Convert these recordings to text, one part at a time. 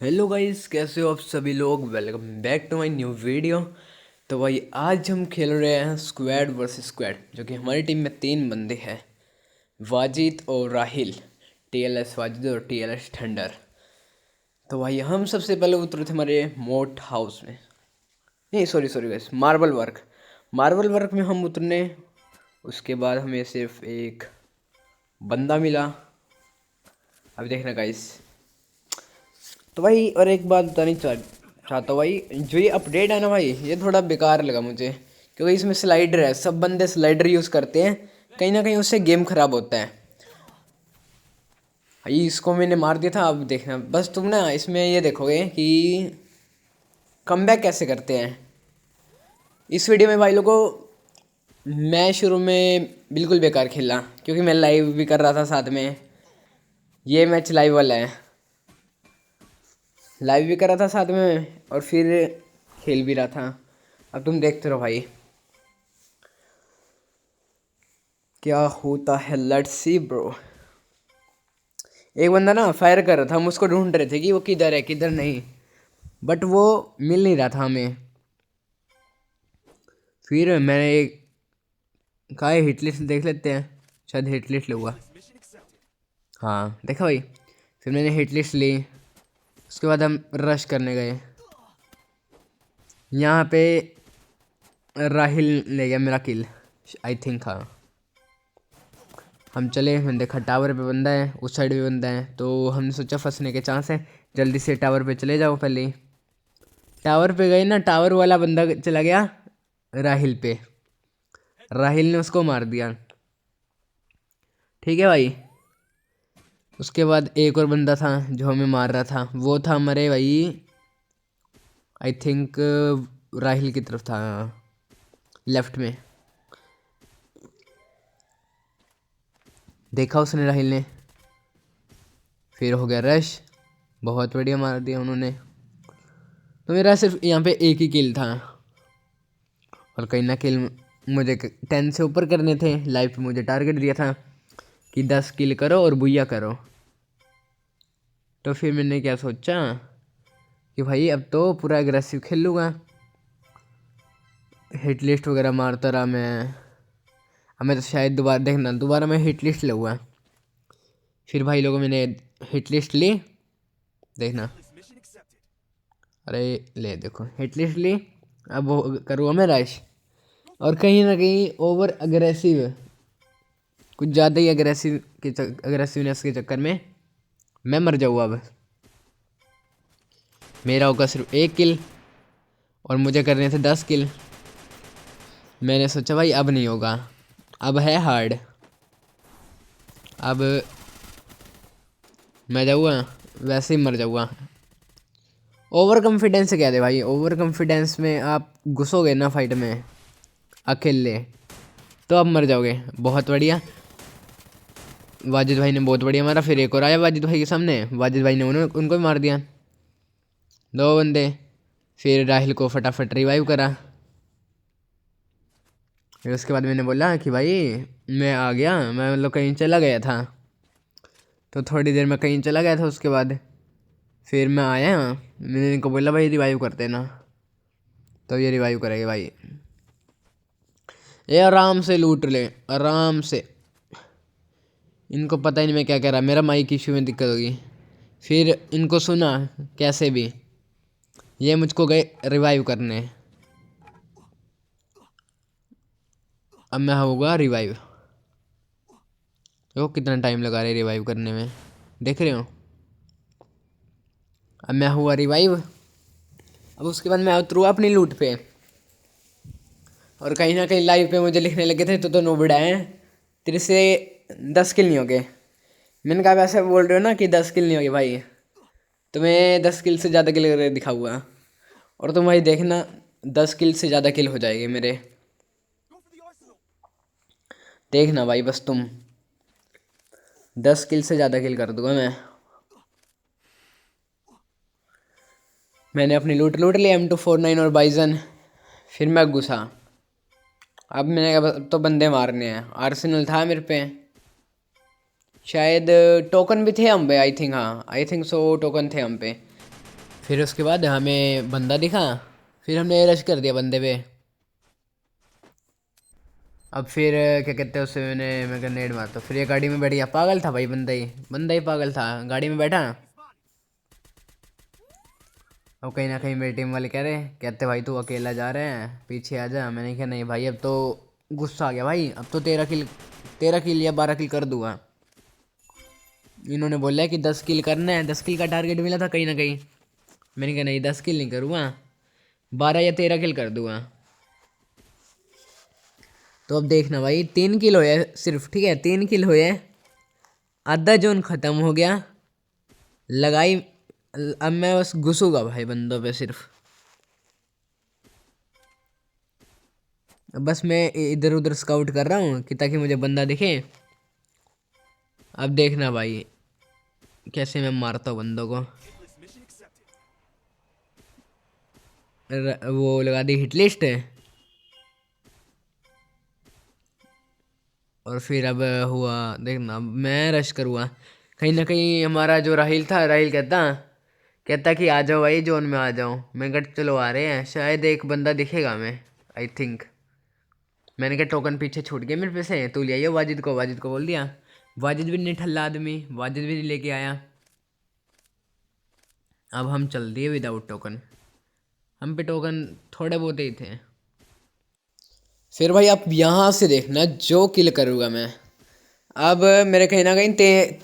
Hello guys, कैसे हो आप सभी लोग। Welcome back to my new video. तो भाई आज हम खेल रहे हैं स्क्वाड वर्सेस स्क्वाड, जो कि हमारी टीम में 3 बंदे हैं, वाजिद और राहिल। टीएलएस वाजिद और टीएलएस थंडर। तो भाई हम सबसे पहले उतरे थे हमारे मोट हाउस में। नहीं, sorry sorry guys, marble work में हम उतरने। उसके बाद हमें सिर्फ एक बंदा मिला। अब देखना गाइस। तो भाई और एक बात बतानी चाहता हूँ भाई, जो ये अपडेट है ना भाई, ये थोड़ा बेकार लगा मुझे, क्योंकि इसमें स्लाइडर है। सब बंदे स्लाइडर यूज़ करते हैं, कहीं ना कहीं उससे गेम खराब होता है। भाई इसको मैंने मार दिया था। अब देखना बस तुम ना, इसमें ये देखोगे कि कमबैक कैसे करते हैं। इस वीडियो में भाई लोगों, मैं शुरू में बिल्कुल बेकार खेला, क्योंकि मैं लाइव भी कर रहा था साथ में। ये मैच लाइव वाला है, लाइव भी कर रहा था साथ में और फिर खेल भी रहा था। अब तुम देखते रहो भाई क्या होता है। Let's see bro. एक बंदा ना फायर कर रहा था, हम उसको ढूंढ रहे थे कि वो किधर है किधर नहीं, बट वो मिल नहीं रहा था हमें। फिर मैंने एक कहा हिट लिस्ट देख लेते हैं, शायद हिट लिस्ट लूँगा। हाँ देखा भाई, फिर मैंने हिट लिस्ट ली। उसके बाद हम रश करने गए। यहाँ पे राहिल ले गया मेरा किल, आई थिंक। हाँ, हम चले, मैंने देखा टावर पे बंदा है, उस साइड भी बंदा है, तो हमने सोचा फंसने के चांस है, जल्दी से टावर पे चले जाओ। पहले ही टावर पे गए ना, टावर वाला बंदा चला गया राहिल पे, राहिल ने उसको मार दिया। ठीक है भाई। उसके बाद एक और बंदा था जो हमें मार रहा था, वो था हमारे भाई, आई थिंक राहिल की तरफ था, लेफ्ट में। देखा उसने राहिल ने, फिर हो गया रश, बहुत बढ़िया मार दिया उन्होंने। तो मेरा सिर्फ यहाँ पे एक ही किल था, और कहीं ना किल मुझे 10 से ऊपर करने थे। लाइफ पे मुझे टारगेट दिया था कि 10 किल करो और बुया करो। तो फिर मैंने क्या सोचा कि भाई अब तो पूरा एग्रेसिव खेल लूँगा। हिट लिस्ट वगैरह मारता रहा मैं। अब मैं तो शायद दोबारा मैं हिट लिस्ट लूँगा। फिर भाई लोगों मैंने हिट लिस्ट ली, देखना। अरे ले देखो, हिट लिस्ट ली। अब वो करूँगा मैं रश, और कहीं ना कहीं ओवर अग्रेसिव, कुछ ज़्यादा ही अग्रेसिवनेस के चक्कर में मैं मर जाऊँ। अब मेरा होगा सिर्फ एक किल, और मुझे करने थे 10 किल। मैंने सोचा भाई अब नहीं होगा, अब है हार्ड। अब मैं जाऊँगा, वैसे ही मर जाऊँगा। ओवर कॉन्फिडेंस क्या दे भाई, ओवर कॉन्फिडेंस में आप घुसोगे ना फाइट में अकेले, तो अब मर जाओगे। बहुत बढ़िया, वाजिद भाई ने बहुत बढ़िया मारा। फिर एक और आया वाजिद भाई के सामने, वाजिद भाई ने उनको भी मार दिया, 2 बंदे। फिर राहिल को फटाफट रिवाइव करा। फिर उसके बाद मैंने बोला कि भाई मैं आ गया, मैं मतलब कहीं चला गया था। तो थोड़ी देर में कहीं चला गया था, उसके बाद फिर मैं आया, मैंने इनको बोला भाई रिवाइव करते ना, तो ये रिवाइव करेंगे भाई। ये आराम से लूट ले, आराम से। इनको पता ही नहीं मैं क्या कह रहा, मेरा माइक इश्यू में दिक्कत होगी। फिर इनको सुना कैसे भी, ये मुझको गए रिवाइव करने। अब मैं होगा रिवाइव। देखो कितना टाइम लगा रहे रिवाइव करने में, देख रहे हो। अब मैं हुआ रिवाइव। अब उसके बाद मैं उतरूँ अपनी लूट पे, और कहीं ना कहीं लाइव पे मुझे लिखने लगे थे तो नोबड़ा है, तेरे से 10 किल नहीं हो गए। मैंने कहा वैसे बोल रहे हो ना कि 10 किल नहीं हो गए भाई, तो मैं 10 किल से ज़्यादा किल करके दिखाऊंगा। और तुम भाई देखना, 10 किल से ज़्यादा किल हो जाएंगे मेरे, देखना भाई बस तुम। 10 किल से ज़्यादा किल कर दूंगा मैं। मैंने अपनी लूट लूट ली, M249 और बाइजन। फिर मैं घुसा। अब मैंने कहा अब तो बंदे मारने हैं। आर्सेनल था मेरे पे, शायद टोकन भी थे हम पे, आई थिंक। हाँ आई थिंक सो, टोकन थे हम पे। फिर उसके बाद हमें बंदा दिखा, फिर हमने रश कर दिया बंदे पे। अब फिर क्या कहते हैं उससे मैं ग्रेनेड मारता, फिर ये गाड़ी में बैठ गया। पागल था भाई, बंदा ही पागल था, गाड़ी में बैठा। अब कहीं ना कहीं मेरी टीम वाले कहते भाई तू अकेला जा रहे हैं, पीछे आ जा। मैंने कहा नहीं भाई, अब तो गुस्सा आ गया भाई, अब तो 13 किल या 12 किल कर दूंगा। इन्होंने बोला कि 10 किल करना है, 10 किल का टारगेट मिला था कहीं ना कहीं। मैंने कहा नहीं 10 किल नहीं करूँगा, 12 या 13 किल कर दूंगा। तो अब देखना भाई, 3 किल हुए सिर्फ, ठीक है 3 किल हुए, आधा जोन ख़त्म हो गया, लगाई। अब मैं बस घुसूंगा भाई बंदों पे सिर्फ। अब बस मैं इधर उधर स्काउट कर रहा हूँ कि ताकि मुझे बंदा दिखे। अब देखना भाई कैसे मैं मारता हूँ बंदों को। वो लगा दी हिट लिस्ट, और फिर अब हुआ देखना, अब मैं रश करूँगा। कहीं ना कहीं हमारा जो राहिल था, राहिल कहता कि आ जाओ भाई जोन में आ जाओ। मैं कहा चलो आ रहे हैं, शायद एक बंदा दिखेगा मैं, आई थिंक। मैंने कहा टोकन पीछे छूट गया मेरे पे से, तू ले आइयो वाजिद को बोल दिया। वाजिद भी नहीं ठल्ला आदमी, वाजिद भी नहीं लेके आया। अब हम चल दिए विदाउट टोकन, हम पे टोकन थोड़े बहुत ही थे। फिर भाई आप यहाँ से देखना जो किल करूँगा मैं। अब मेरे कहीं ना कहीं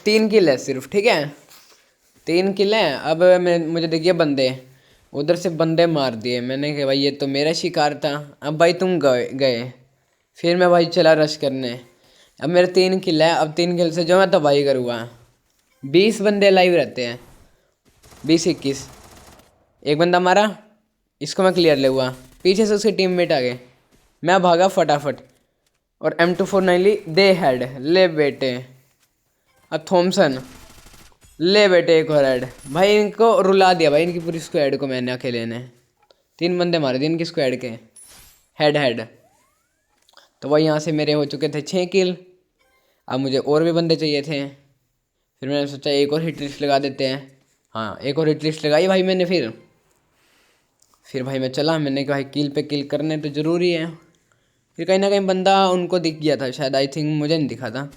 3 किल है सिर्फ, ठीक है 3 किल है। अब मुझे देखिए बंदे उधर से बंदे मार दिए। मैंने कहा भाई ये तो मेरा शिकार था। अब भाई तुम गए, फिर मैं भाई चला रश करने। अब मेरे 3 किल है, अब 3 किल से जो मैं तबाही करूँगा। 20 बंदे लाइव रहते हैं, 20-21। एक बंदा मारा, इसको मैं क्लियर ले हुआ, पीछे से उसके टीममेट आ गए, मैं भागा फटाफट और M249 ली, दे हेड ले बेटे। अब थॉमसन ले बेटे एक और हेड। भाई इनको रुला दिया भाई, इनकी पूरी स्क्वाड को मैंने अकेले ने 3 बंदे मारे दिए इनकी स्क्वाड के, हेड। तो वही यहाँ से मेरे हो चुके थे 6 किल। अब मुझे और भी बंदे चाहिए थे, फिर मैंने सोचा एक और हिट लिस्ट लगा देते हैं। हाँ एक और हिट लिस्ट लगाई भाई मैंने। फिर भाई मैं चला, मैंने कहा भाई किल पे किल करने तो ज़रूरी है। फिर कहीं ना कहीं बंदा उनको दिख गया था शायद, आई थिंक मुझे नहीं दिखा था।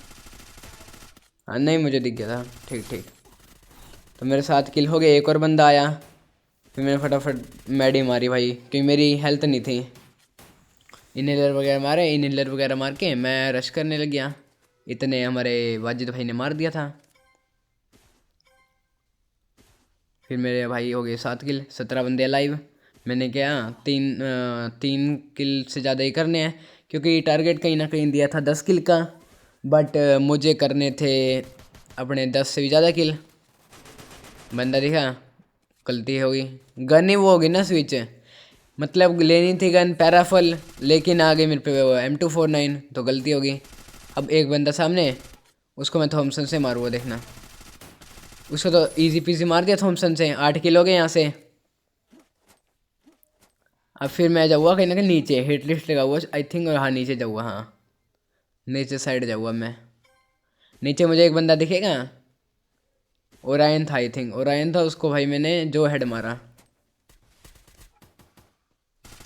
हाँ नहीं मुझे दिख गया था, ठीक। तो मेरे 7 किल हो गए, एक और बंदा आया। फिर मैंने फटाफट मैडी मारी भाई, क्योंकि मेरी हेल्थ नहीं थी। इनहेलर वगैरह मार के मैं रश करने लग गया। इतने हमारे वाजिद भाई ने मार दिया था। फिर मेरे भाई हो गए 7 किल, 17 बंदे लाइव। मैंने क्या 3 किल से ज़्यादा ही करने हैं, क्योंकि टारगेट कहीं ना कहीं दिया था 10 किल का, बट मुझे करने थे अपने 10 से भी ज़्यादा किल। बंदा दिखा, गलती हो गई, गन ही वो होगी ना स्विच, मतलब लेनी थी गन पैराफल, लेकिन आ गई मेरे पे वो M249, तो गलती होगी। अब एक बंदा सामने, उसको मैं थॉमसन से मारूँगा देखना। उसको तो इजी पीजी मार दिया थॉमसन से, 8 किल हो गए यहाँ से। अब फिर मैं जाऊँगा कहीं ना कहीं नीचे, हिट लिस्ट लगा हुआ आई थिंक, और हाँ नीचे जाऊँगा, हाँ नीचे साइड जाऊँगा मैं। नीचे मुझे एक बंदा दिखेगा, ओरायन था आई थिंक, ओरायन था, उसको भाई मैंने जो हेड मारा,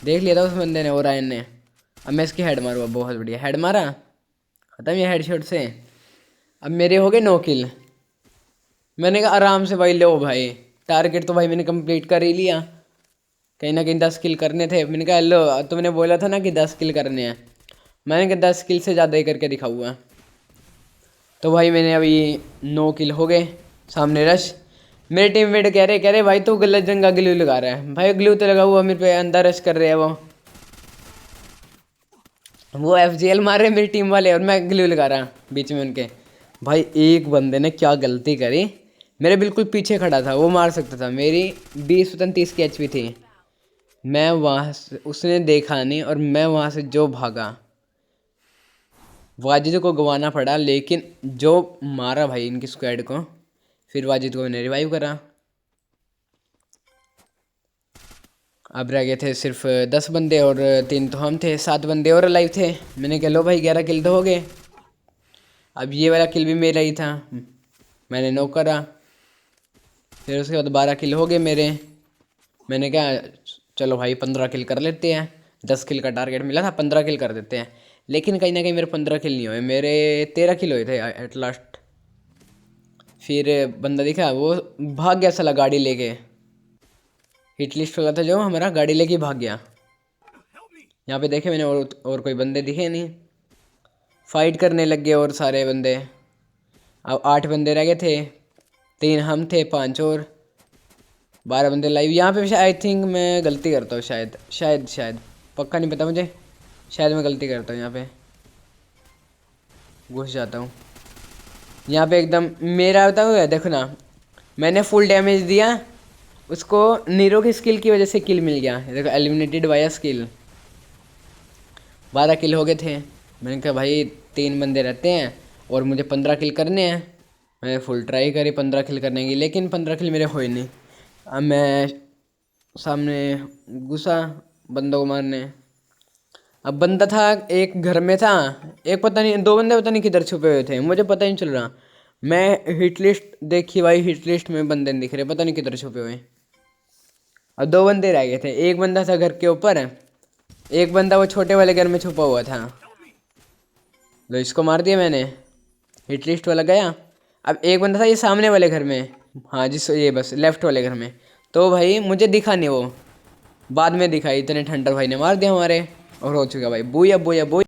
देख लिया था उस बंदे ने, ओरायन ने। अब मैं इसकी हेड मारूँगा, बहुत बढ़िया हेड मारा, ख़त्म ये हेडशॉट से। अब मेरे हो गए 9 किल। मैंने कहा आराम से भाई लो भाई, टारगेट तो भाई मैंने कंप्लीट कर ही लिया। कहीं ना कहीं 10 किल करने थे। मैंने कहा लो, तुमने बोला था ना कि 10 किल करने हैं, मैंने कहा 10 किल से ज़्यादा ही करके दिखाऊंगा। तो भाई मैंने अभी 9 किल हो गए। सामने रश, मेरे टीममेट कह रहे भाई तू गलत जगह ग्लू लगा रहा है। भाई ग्लू तो लगा हुआ मेरे पे, अंदर रश कर रहे हैं वो FGL मार रहे मेरी टीम वाले, और मैं ग्लू लगा रहा बीच में उनके। भाई एक बंदे ने क्या गलती करी, मेरे बिल्कुल पीछे खड़ा था, वो मार सकता था। मेरी 20-30 की HP थी, मैं वहाँ से, उसने देखा नहीं, और मैं वहाँ से जो भागा, वाजिद को गंवाना पड़ा, लेकिन जो मारा भाई इनकी स्क्वाड को। फिर वाजिद को मैंने रिवाइव करा। अब रह गए थे सिर्फ 10 बंदे, और 3 तो हम थे, 7 बंदे और लाइव थे। मैंने कहा लो भाई 11 किल तो हो गए। अब ये वाला किल भी मेरा ही था, मैंने नॉक करा। फिर उसके बाद 12 किल हो गए मेरे। मैंने कहा चलो भाई 15 किल कर लेते हैं। 10 किल का टारगेट मिला था, 15 किल कर देते हैं। लेकिन कहीं ना कहीं मेरे 15 किल नहीं हुए, मेरे 13 किल हुए थे एट लास्ट। फिर बंदा दिखा, वो भाग गया साला गाड़ी लेके। हिट लिस्ट वाला था जो हमारा, गाड़ी लेके भाग गया। यहाँ पे देखे मैंने, और कोई बंदे दिखे नहीं। फाइट करने लग गए और सारे बंदे। अब 8 बंदे रह गए थे, 3 हम थे, 5 और 12 बंदे लाइव। यहाँ पे आई थिंक मैं गलती करता हूँ, शायद शायद शायद पक्का नहीं पता मुझे। शायद मैं गलती करता हूँ, यहाँ पे घुस जाता हूँ। यहाँ पे एकदम मेरा बताऊँ, देखो ना, मैंने फुल डैमेज दिया उसको। नीरो की स्किल की वजह से किल मिल गया। देखो एलिमिनेटेड बाय स्किल। 12 किल हो गए थे। मैंने कहा भाई 3 बंदे रहते हैं और मुझे 15 किल करने हैं। मैंने फुल ट्राई करी 15 किल करने की, लेकिन 15 किल मेरे हुए नहीं। अब मैं सामने घुसा बंदों को मारने। अब बंदा था एक घर में था, एक पता नहीं, 2 बंदे पता नहीं किधर छुपे हुए थे, मुझे पता ही नहीं चल रहा। मैं हिट लिस्ट देखी भाई, हिट लिस्ट में बंदे नहीं दिख रहे, पता नहीं किधर छुपे हुए। अब 2 बंदे रह गए थे, एक बंदा था घर के ऊपर, एक बंदा वो छोटे वाले घर में छुपा हुआ था। तो इसको मार दिया मैंने, हिट लिस्ट वाला गया। अब एक बंदा था ये सामने वाले घर में, हाँ जिस ये बस लेफ्ट वाले घर में। तो भाई मुझे दिखा नहीं वो, बाद में दिखा, इतने ठंडर भाई ने मार दिया हमारे। और हो चुका भाई, बुया बुया बुया।